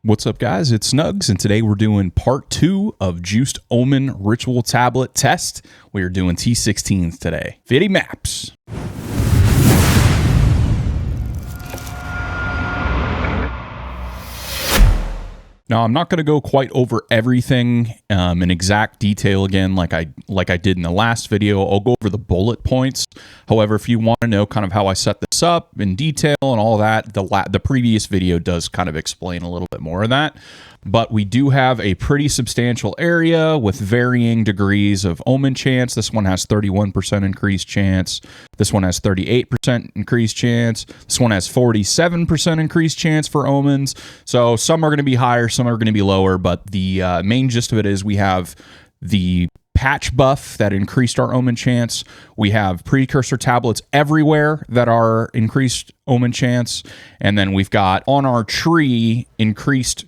What's up, guys? It's Snugs, and today we're doing part 2 of Juiced Omen Ritual Tablet Test. We are doing T16s today. Viddy maps. Now, I'm not going to go quite over everything in exact detail again like I did in the last video. I'll go over the bullet points. However, if you want to know kind of how I set this up in detail and all that, the previous video does kind of explain a little bit more of that. But we do have a pretty substantial area with varying degrees of omen chance. This one has 31% increased chance. This one has 38% increased chance. This one has 47% increased chance for omens. So some are going to be higher, some are going to be lower, but the main gist of it is we have the patch buff that increased our omen chance. We have precursor tablets everywhere that are increased omen chance. And then we've got on our tree increased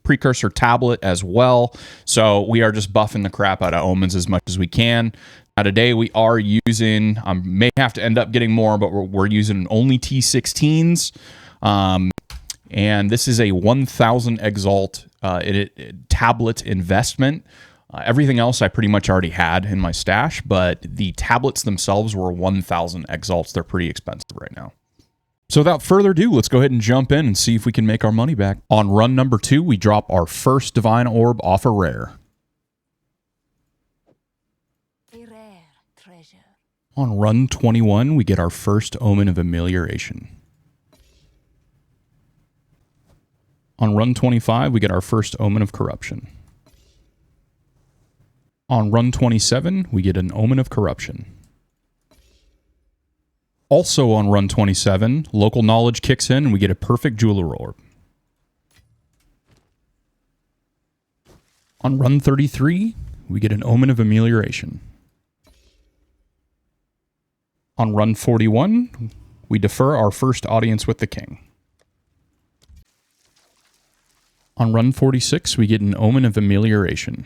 precursor tablet as well. So we are just buffing the crap out of omens as much as we can. Now today we are using, I may have to end up getting more, but we're using only T16s. And this is a 1,000 exalt tablet investment. Everything else I pretty much already had in my stash, but the tablets themselves were 1,000 exalts. They're pretty expensive right now. So without further ado, let's go ahead and jump in and see if we can make our money back. On run number 2, we drop our first Divine Orb off a rare. A rare treasure. On run 21, we get our first Omen of Amelioration. On run 25, we get our first Omen of Corruption. On run 27, we get an Omen of Corruption. Also on run 27, local knowledge kicks in and we get a perfect jeweler orb. On run 33, we get an Omen of Amelioration. On run 41, we defer our first audience with the king. On run 46, we get an Omen of Amelioration.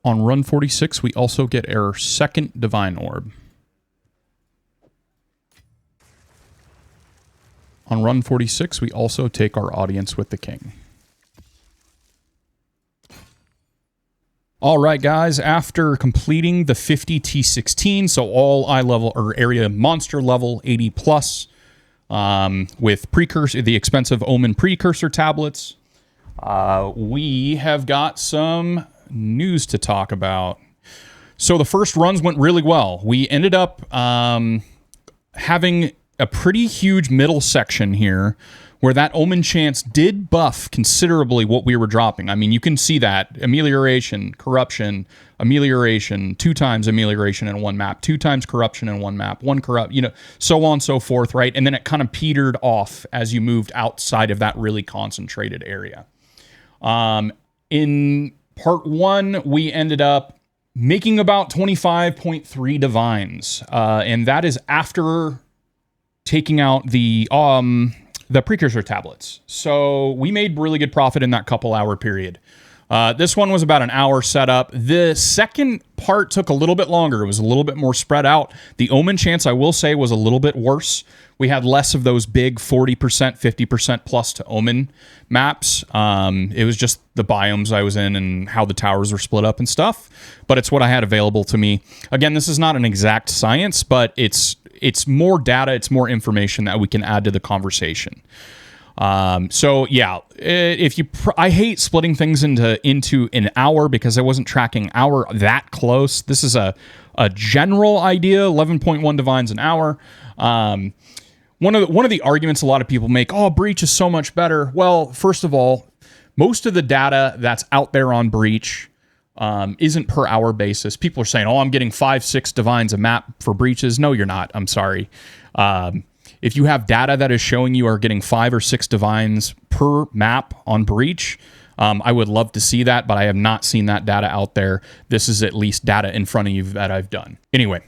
On run 46, we also get our second Divine Orb. On run 46, we also take our audience with the king. All right, guys, after completing the 50 T16, so all eye level or area monster level 80 plus, with precursor, the expensive Omen precursor tablets, we have got some news to talk about. So the first runs went really well. We ended up having a pretty huge middle section here where that omen chance did buff considerably what we were dropping. I mean, you can see that amelioration, corruption, amelioration, 2 times amelioration in one map, 2 times corruption in one map, 1 corrupt, you know, so on and so forth, right? And then it kind of petered off as you moved outside of that really concentrated area. In part 1, we ended up making about 25.3 divines, and that is after taking out the precursor tablets. So we made really good profit in that couple-hour period. This one was about an hour setup. The second part took a little bit longer. It was a little bit more spread out. The omen chance, I will say, was a little bit worse. We had less of those big 40%, 50% plus to omen maps. It was just the biomes I was in and how the towers were split up and stuff. But it's what I had available to me. Again, this is not an exact science, but it's more data, it's more information that we can add to the conversation. So yeah, I hate splitting things into an hour because I wasn't tracking hour that close. This is a general idea, 11.1 divines an hour. One of the arguments a lot of people make, oh, Breach is so much better. Well, first of all, most of the data that's out there on Breach isn't per hour basis. People are saying, oh, I'm getting 5-6 divines a map for breaches. No, you're not. I'm sorry. If you have data that is showing you are getting 5 or 6 divines per map on Breach, I would love to see that, but I have not seen that data out there. This is at least data in front of you that I've done. Anyway,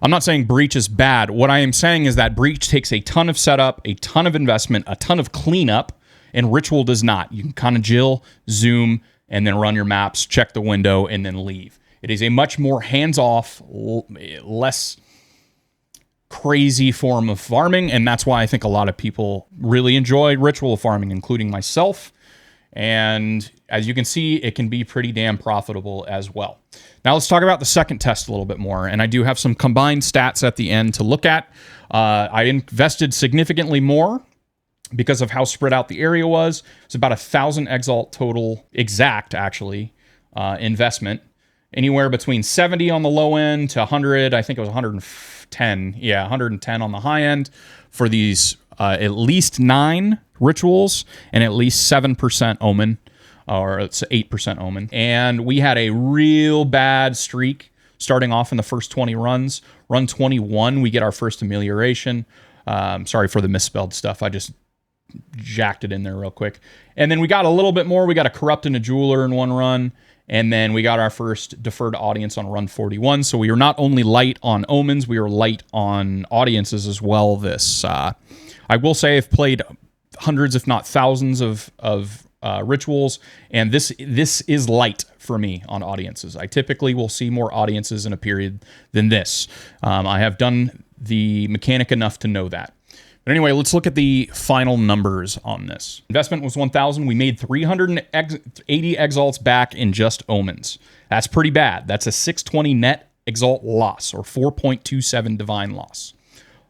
I'm not saying Breach is bad. What I am saying is that Breach takes a ton of setup, a ton of investment, a ton of cleanup, and Ritual does not. You can kind of jill, zoom, and then run your maps, check the window, and then leave. It is a much more hands-off, less crazy form of farming, and that's why I think a lot of people really enjoy ritual farming, including myself. And as you can see, it can be pretty damn profitable as well. Now let's talk about the second test a little bit more, and I do have some combined stats at the end to look at. I invested significantly more because of how spread out the area was. It's about 1,000 exalt total, exact actually, investment. Anywhere between 70 on the low end to 100, I think it was 110. Yeah, 110 on the high end for these at least 9 rituals and at least 7% omen, or it's 8% omen. And we had a real bad streak starting off in the first 20 runs. Run 21, we get our first amelioration. Sorry for the misspelled stuff. I just jacked it in there real quick. And then we got a little bit more. We got a corrupt and a jeweler in one run. And then we got our first deferred audience on run 41. So we were not only light on omens, we were light on audiences as well. I will say I've played hundreds, if not thousands, of rituals, and this is light for me on audiences. I typically will see more audiences in a period than this. I have done the mechanic enough to know that. But anyway, let's look at the final numbers on this. Investment was 1,000. We made 380 exalts back in just omens. That's pretty bad. That's a 620 net exalt loss, or 4.27 divine loss.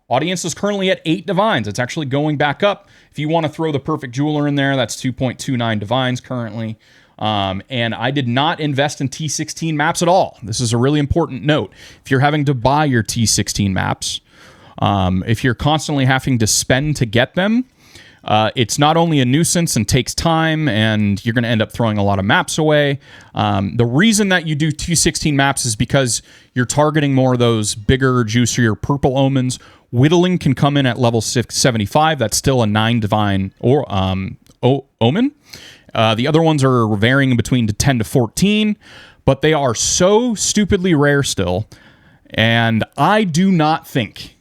Audience is currently at 8 divines. It's actually going back up. If you want to throw the perfect jeweler in there, that's 2.29 divines currently. And I did not invest in T16 maps at all. This is a really important note. If you're having to buy your T16 maps, if you're constantly having to spend to get them, it's not only a nuisance and takes time, and you're going to end up throwing a lot of maps away. The reason that you do T16 maps is because you're targeting more of those bigger, juicier purple omens. Whittling can come in at level 75. That's still a 9 divine or omen. The other ones are varying between 10 to 14, but they are so stupidly rare still. And I do not think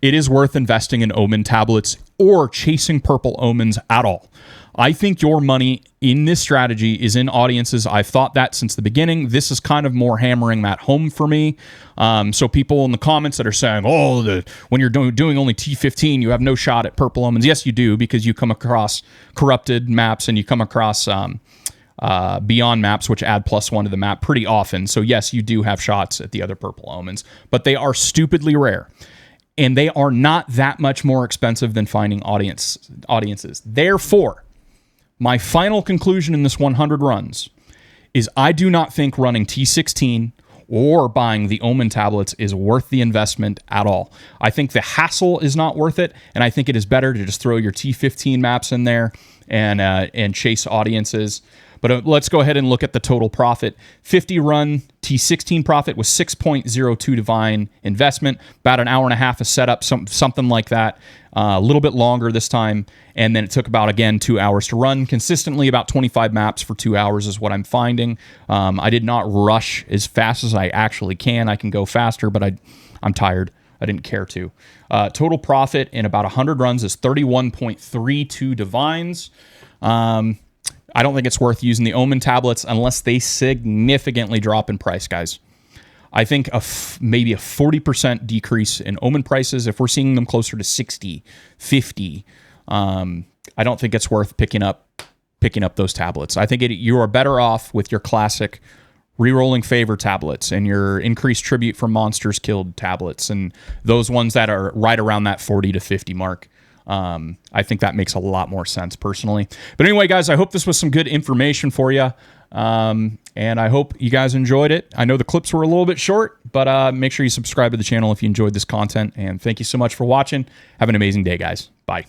it is worth investing in omen tablets or chasing purple omens at all. I think your money in this strategy is in audiences. I've thought that since the beginning. This is kind of more hammering that home for me. So people in the comments that are saying, oh, when you're doing only T15, you have no shot at purple omens. Yes, you do, because you come across corrupted maps and you come across beyond maps, which add +1 to the map pretty often. So yes, you do have shots at the other purple omens, but they are stupidly rare. And they are not that much more expensive than finding audiences. Therefore, my final conclusion in this 100 runs is I do not think running T16 or buying the Omen tablets is worth the investment at all. I think the hassle is not worth it, and I think it is better to just throw your T15 maps in there and chase audiences. But let's go ahead and look at the total profit. 50 run T16 profit was 6.02 divine investment, about an hour and a half of setup, something like that. A little bit longer this time. And then it took about, again, 2 hours to run. Consistently about 25 maps for 2 hours is what I'm finding. I did not rush as fast as I actually can. I can go faster, but I'm tired. I didn't care to. Total profit in about 100 runs is 31.32 divines. I don't think it's worth using the Omen tablets unless they significantly drop in price, guys. I think maybe a 40% decrease in Omen prices. If we're seeing them closer to 60, 50, I don't think it's worth picking up those tablets. I think you are better off with your classic rerolling favor tablets and your increased tribute for monsters killed tablets and those ones that are right around that 40 to 50 mark. I think that makes a lot more sense personally. But anyway, guys, I hope this was some good information for you. And I hope you guys enjoyed it. I know the clips were a little bit short, but make sure you subscribe to the channel if you enjoyed this content. And thank you so much for watching. Have an amazing day, guys. Bye.